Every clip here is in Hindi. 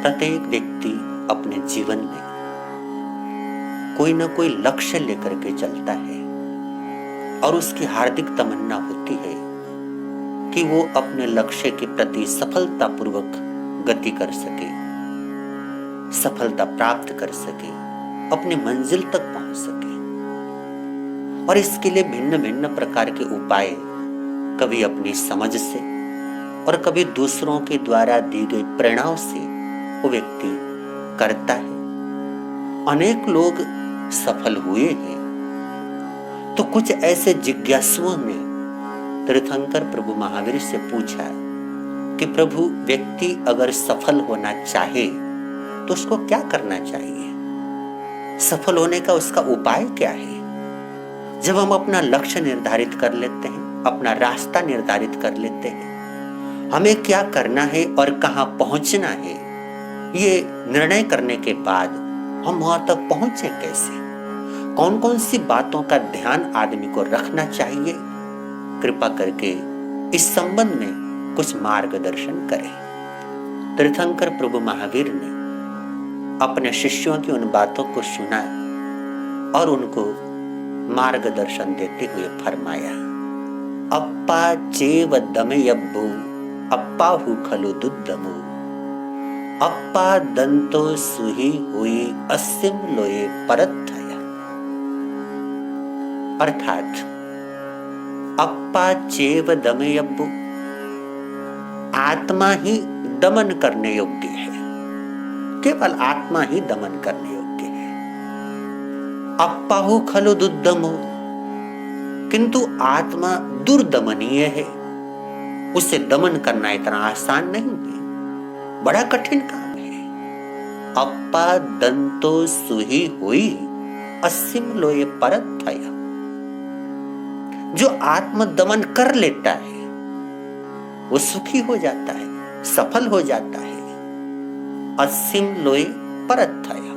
प्रत्येक व्यक्ति अपने जीवन में कोई ना कोई लक्ष्य लेकर के चलता है और उसकी हार्दिक तमन्ना होती है कि वो अपने लक्ष्य के प्रति सफलतापूर्वक गति कर सके, सफलता प्राप्त कर सके, अपनी मंजिल तक पहुंच सके। और इसके लिए भिन्न भिन्न प्रकार के उपाय कभी अपनी समझ से और कभी दूसरों के द्वारा दी गई प्रेरणाओं से वो व्यक्ति करता है। अनेक लोग सफल हुए हैं, तो कुछ ऐसे जिज्ञासुओं ने तीर्थंकर प्रभु महावीर से पूछा कि प्रभु, व्यक्ति अगर सफल होना चाहे तो उसको क्या करना चाहिए? सफल होने का उसका उपाय क्या है? जब हम अपना लक्ष्य निर्धारित कर लेते हैं, अपना रास्ता निर्धारित कर लेते हैं, हमें क्या करना है और कहां पहुंचना है, ये निर्णय करने के बाद हम वहां तक पहुंचे कैसे? कौन कौन सी बातों का ध्यान आदमी को रखना चाहिए? कृपा करके इस संबंध में कुछ मार्गदर्शन करें। तीर्थंकर प्रभु महावीर ने अपने शिष्यों की उन बातों को सुना और उनको मार्गदर्शन देते हुए फरमाया, अप्पा चेव दमयब्बु अप्पाहु खलु दुद्दमु अप्पा दंतो सुही हुई अस्सिम लोये परत्थया। अर्थात अप्पा चेव दमयब्बु, आत्मा ही दमन करने योग्य है, केवल आत्मा ही दमन करने योग्य है। अप्पाहु खलु दुद्दमु, किंतु आत्मा दुर्दमनीय है, उसे दमन करना इतना आसान नहीं है, बड़ा कठिन काम है। अप्पा दंतो सुही हुई अस्सिम लोये परत्थया। जो आत्म दमन कर लेता है वो सुखी हो जाता है, सफल हो जाता है। अस्सिम लोये परत्थया,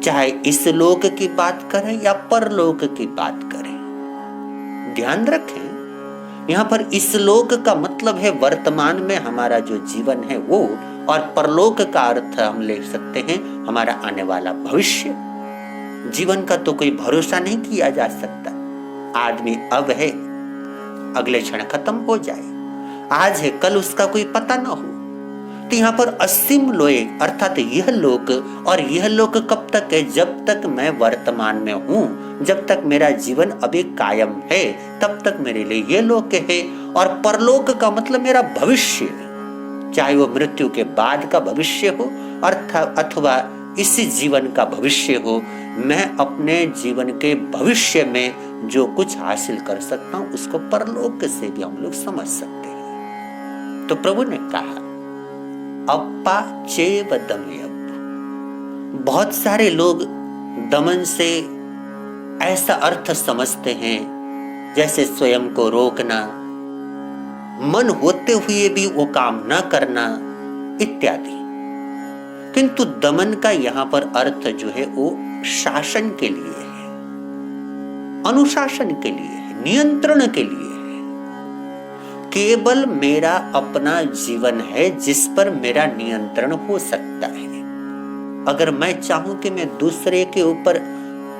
चाहे इस लोक की बात करें या परलोक की बात करें। ध्यान रखें, यहाँ पर इस लोक का मतलब है वर्तमान में हमारा जो जीवन है वो, और परलोक का अर्थ हम ले सकते हैं हमारा आने वाला भविष्य। जीवन का तो कोई भरोसा नहीं किया जा सकता। आदमी अब है, अगले क्षण खत्म हो जाए, आज है कल उसका कोई पता ना हो। तो यहाँ पर अस्सिम लोये अर्थात यह लोक, और यह लोक कब तक है? जब तक मैं वर्तमान में हूं, जब तक मेरा जीवन अभी कायम है, तब तक मेरे लिए यह लोक है। और परलोक का मतलब मेरा भविष्य, चाहे वो मृत्यु के बाद का भविष्य हो अथवा इसी जीवन का भविष्य हो। मैं अपने जीवन के भविष्य में जो कुछ हासिल कर सकता हूं उसको परलोक से भी हम लोग समझ सकते हैं। तो प्रभु ने कहा, अप्पा चेव दमयब्बु। बहुत सारे लोग दमन से ऐसा अर्थ समझते हैं जैसे स्वयं को रोकना, मन होते हुए भी वो काम न करना इत्यादि। किंतु दमन का यहाँ पर अर्थ जो है वो शासन के लिए है, अनुशासन के लिए है, नियंत्रण के लिए है। केवल मेरा अपना जीवन है जिस पर मेरा नियंत्रण हो सकता है। अगर मैं चाहूं कि मैं दूसरे के ऊपर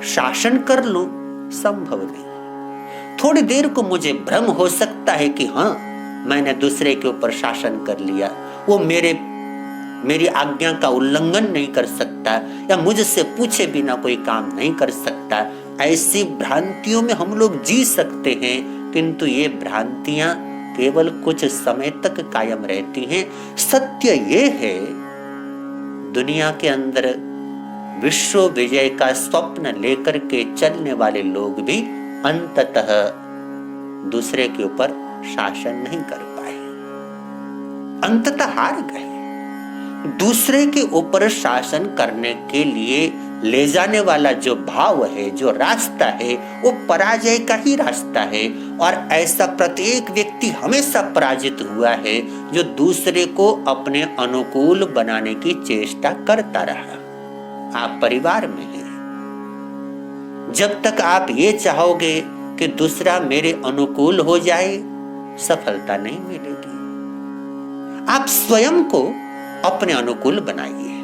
शासन कर लूं, संभव नहीं। थोड़ी देर को मुझे भ्रम हो सकता है कि हाँ, मैंने दूसरे के ऊपर शासन कर लिया, वो मेरी आज्ञा का उल्लंघन नहीं कर सकता, या मुझसे पूछे बिना कोई काम नहीं कर सकता। ऐसी भ्रांतियों में हम लोग जी सकते हैं, किंतु ये भ्रांतियां केवल कुछ समय तक कायम रहती हैं। सत्य ये है, दुनिया के अंदर विश्व विजय का स्वप्न लेकर के चलने वाले लोग भी अंततः दूसरे के ऊपर शासन नहीं कर पाए, अंततः हार गए। दूसरे के ऊपर शासन करने के लिए ले जाने वाला जो भाव है, जो रास्ता है, वो पराजय का ही रास्ता है। और ऐसा प्रत्येक व्यक्ति हमेशा पराजित हुआ है जो दूसरे को अपने अनुकूल बनाने की चेष्टा करता रहा। आप परिवार में हैं, जब तक आप ये चाहोगे कि दूसरा मेरे अनुकूल हो जाए, सफलता नहीं मिलेगी। आप स्वयं को अपने अनुकूल बनाइए,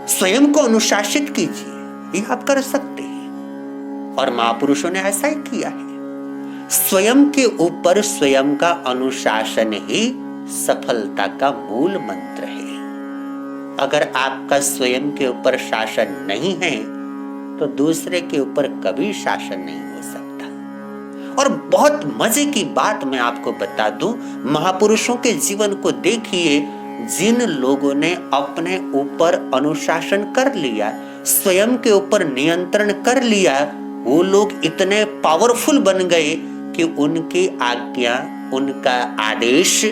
स्वयं को अनुशासित कीजिए, ये आप कर सकते हैं। और महापुरुषों ने ऐसा ही किया है। स्वयं के ऊपर स्वयं का अनुशासन ही सफलता का मूल मंत्र है। अगर आपका स्वयं के ऊपर शासन नहीं है तो दूसरे के ऊपर कभी शासन नहीं हो सकता। और बहुत मजे की बात मैं आपको बता दूं, महापुरुषों के जीवन को देखिए, जिन लोगों ने अपने ऊपर अनुशासन कर लिया, स्वयं के ऊपर नियंत्रण कर लिया, वो लोग इतने पावरफुल बन गए कि उनकी आज्ञा, उनका आदेश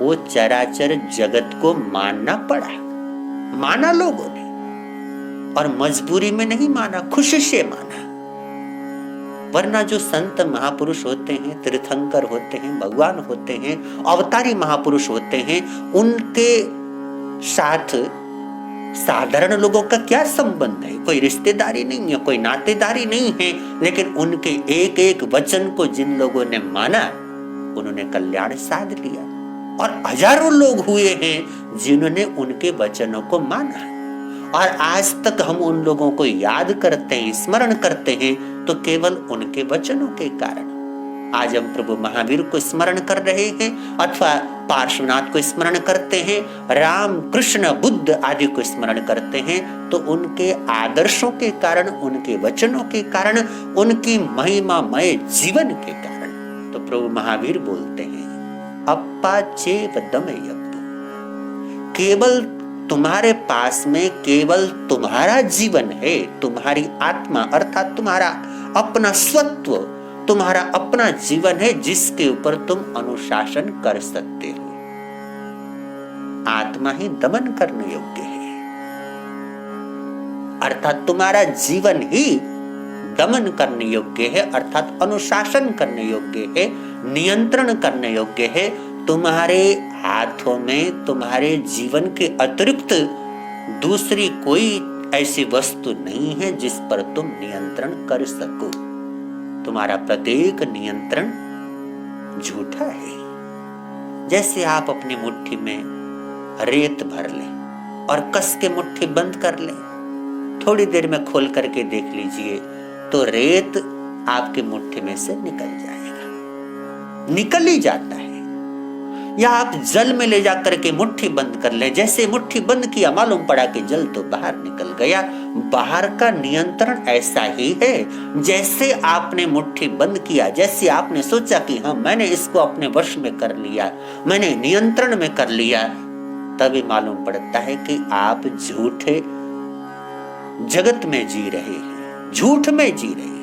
वो चराचर जगत को मानना पड़ा। माना लोगों ने, और मजबूरी में नहीं माना, खुशी से माना। वरना जो संत महापुरुष होते हैं, तीर्थंकर होते हैं, भगवान होते हैं, अवतारी महापुरुष होते हैं, उनके साथ साधारण लोगों का क्या संबंध है? कोई रिश्तेदारी नहीं है, कोई नातेदारी नहीं है, लेकिन उनके एक एक वचन को जिन लोगों ने माना, उन्होंने कल्याण साध लिया। और हजारों लोग हुए हैं जिन्होंने उनके वचनों को माना, और आज तक हम उन लोगों को याद करते हैं, स्मरण करते हैं, तो केवल उनके वचनों के कारण। आज हम प्रभु महावीर को स्मरण कर रहे हैं, अथवा पार्श्वनाथ को स्मरण करते हैं, राम, कृष्ण, बुद्ध आदि को स्मरण करते हैं, तो उनके आदर्शों के कारण, उनके वचनों के कारण, उनकी महिमामय जीवन के कारण। तो प्रभु महावीर बोलते हैं, अप्पा चेव दमयप्पु, केवल तुम्हारे पास में केवल तुम्हारा जीवन है, तुम्हारी आत्मा अर्थात तुम्हारा अपना स्वत्व, तुम्हारा अपना जीवन है, जिसके ऊपर तुम अनुशासन कर सकते हो। आत्मा ही दमन करने योग्य है, अर्थात तुम्हारा जीवन ही दमन करने योग्य है, अर्थात अनुशासन करने योग्य है, नियंत्रण करने योग्य है। तुम्हारे हाथों में तुम्हारे जीवन के अतिरिक्त दूसरी कोई ऐसी वस्तु नहीं है जिस पर तुम नियंत्रण कर सको। तुम्हारा प्रत्येक नियंत्रण झूठा है। जैसे आप अपनी मुट्ठी में रेत भर लें और कस के मुट्ठी बंद कर लें, थोड़ी देर में खोल करके देख लीजिए तो रेत आपकी मुट्ठी में से निकल जाएगा, निकल ही जाता है। या आप जल में ले जाकर के मुट्ठी बंद कर ले, जैसे मुट्ठी बंद किया मालूम पड़ा कि जल तो बाहर निकल गया। बाहर का नियंत्रण ऐसा ही है, जैसे आपने मुट्ठी बंद किया, जैसे आपने सोचा कि हाँ मैंने इसको अपने वश में कर लिया, मैंने नियंत्रण में कर लिया, तभी मालूम पड़ता है कि आप झूठे जगत में जी रहे हैं, झूठ में जी रहे हैं।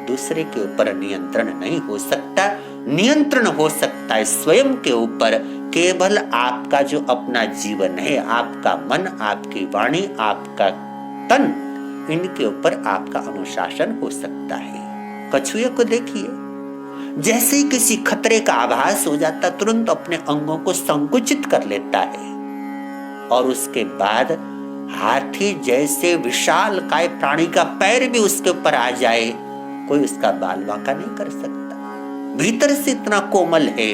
दूसरे के ऊपर नियंत्रण नहीं हो सकता। नियंत्रण हो सकता है स्वयं के ऊपर, केवल आपका जो अपना जीवन है, आपका मन, आपकी वाणी, आपका तन, इनके ऊपर आपका अनुशासन हो सकता है। कछुए को देखिए, जैसे ही किसी खतरे का आभास हो जाता, तुरंत अपने अंगों को संकुचित कर लेता है, और उसके बाद हाथी जैसे विशाल काय प्राणी का पैर भी उसके ऊपर आ जाए, कोई उसका बाल बांका नहीं कर सकता। भीतर से इतना कोमल है,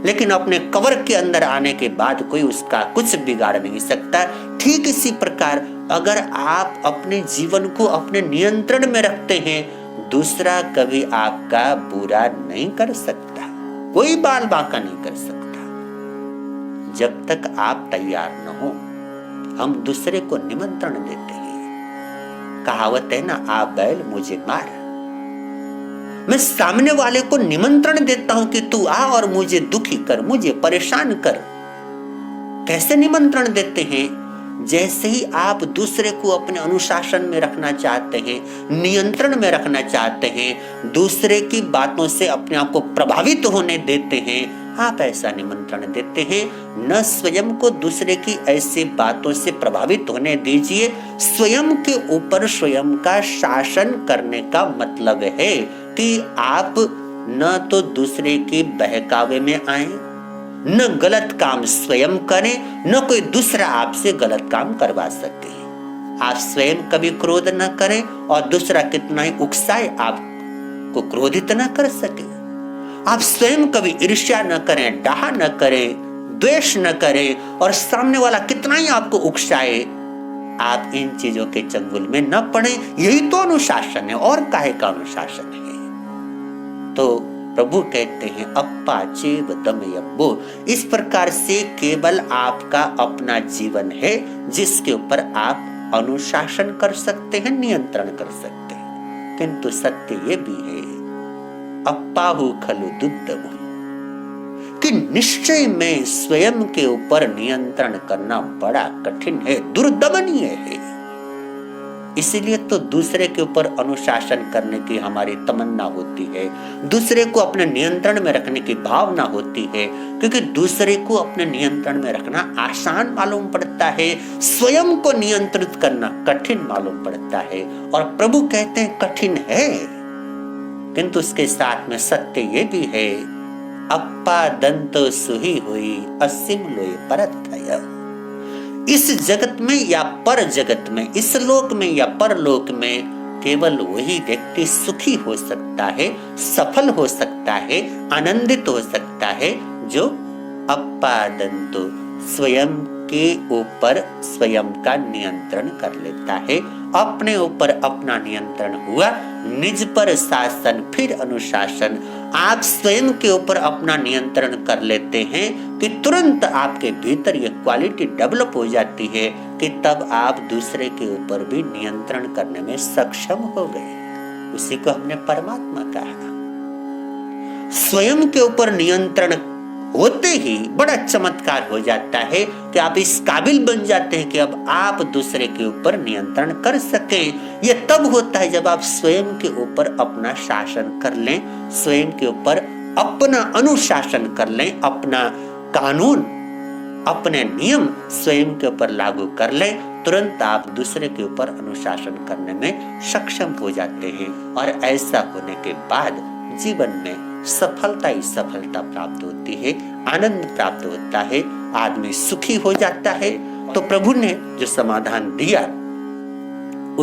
लेकिन अपने कवर के अंदर आने के बाद कोई उसका कुछ बिगाड़ नहीं सकता। ठीक इसी प्रकार अगर आप अपने जीवन को अपने नियंत्रण में रखते हैं, दूसरा कभी आपका बुरा नहीं कर सकता, कोई बाल बांका नहीं कर सकता। जब तक आप तैयार न हो, हम दूसरे को निमंत्रण देते हैं। कहावत है ना, आप बैल मुझे मार। मैं सामने वाले को निमंत्रण देता हूं कि तू आ और मुझे दुखी कर, मुझे परेशान कर। कैसे निमंत्रण देते हैं? जैसे ही आप दूसरे को अपने अनुशासन में रखना चाहते हैं, नियंत्रण में रखना चाहते हैं, दूसरे की बातों से अपने आप को प्रभावित होने देते हैं, आप ऐसा निमंत्रण देते हैं। न स्वयं को दूसरे की ऐसी बातों से प्रभावित होने दीजिए। स्वयं के ऊपर स्वयं का शासन करने का मतलब है कि आप न तो दूसरे के बहकावे में आए, न गलत काम स्वयं करें, न कोई दूसरा आपसे गलत काम करवा सके। आप स्वयं कभी क्रोध न करें और दूसरा कितना ही उकसाए आपको क्रोधित न कर सके। आप स्वयं कभी ईर्ष्या न करें, डाह न करें, द्वेष न करें और सामने वाला कितना ही आपको उकसाए, आप इन चीजों के चंगुल में न पड़े। यही तो अनुशासन है, और काहे का अनुशासन है। तो प्रभु कहते हैं अप्पा चेव दमयब्बो, इस प्रकार से केवल आपका अपना जीवन है जिसके ऊपर आप अनुशासन कर सकते हैं, नियंत्रण कर सकते हैं। किंतु सत्य ये भी है अप्पाहु खलु दुर्दम, कि निश्चय में स्वयं के ऊपर नियंत्रण करना बड़ा कठिन है, दुर्दमनीय है। इसीलिए तो दूसरे के ऊपर अनुशासन करने की हमारी तमन्ना होती है, दूसरे को अपने नियंत्रण में रखने की भावना होती है, क्योंकि दूसरे को अपने नियंत्रण में रखना आसान मालूम पड़ता है, स्वयं को नियंत्रित करना कठिन मालूम पड़ता है। और प्रभु कहते हैं कठिन है, किंतु उसके साथ में सत्य ये भी है अप्पा दंतो सुही हुई असीम लोय परतय। इस जगत में या पर जगत में, इस लोक में या परलोक में, केवल वही व्यक्ति सुखी हो सकता है, सफल हो सकता है, आनंदित हो सकता है जो अप्पा दंतो स्वयं के ऊपर स्वयं का नियंत्रण कर लेता है। अपने ऊपर अपना नियंत्रण हुआ, निज पर शासन फिर अनुशासन। आप स्वयं के ऊपर अपना नियंत्रण कर लेते हैं कि तुरंत आपके भीतर ये क्वालिटी डेवलप हो जाती है कि तब आप दूसरे के ऊपर भी नियंत्रण करने में सक्षम हो गए। उसी को हमने परमात्मा कहा। स्वयं के ऊपर नियंत्रण होते ही बड़ा चमत्कार हो जाता है कि आप इस काबिल बन जाते हैं कि अब आप दूसरे के ऊपर नियंत्रण कर सकें। यह तब होता है जब आप स्वयं के ऊपर अपना शासन कर लें, स्वयं के ऊपर अपना अनुशासन कर लें, अपना कानून, अपने नियम स्वयं के ऊपर लागू कर लें, तुरंत आप दूसरे के ऊपर अनुशासन करने में सक्षम हो जाते हैं। और ऐसा होने के बाद जीवन में सफलता ही सफलता प्राप्त होती है, आनंद प्राप्त होता है, आदमी सुखी हो जाता है। तो प्रभु ने जो समाधान दिया,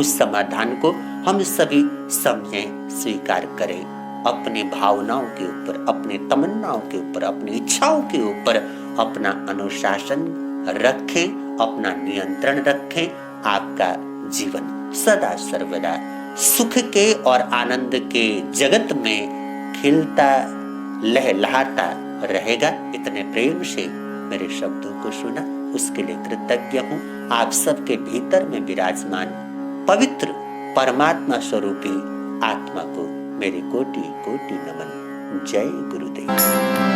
उस समाधान को हम सभी समझें, स्वीकार करें, अपनी भावनाओं के ऊपर, अपनी तमन्नाओं के ऊपर, अपनी इच्छाओं के ऊपर अपना अनुशासन रखें, अपना नियंत्रण रखें। आपका जीवन सदा सर्वदा सुख के और आनंद के जगत में खिलता लहलहाता रहेगा। इतने प्रेम से मेरे शब्दों को सुना, उसके लिए कृतज्ञ हूँ। आप सबके भीतर में विराजमान पवित्र परमात्मा स्वरूपी आत्मा को मेरी कोटि कोटि नमन। जय गुरुदेव।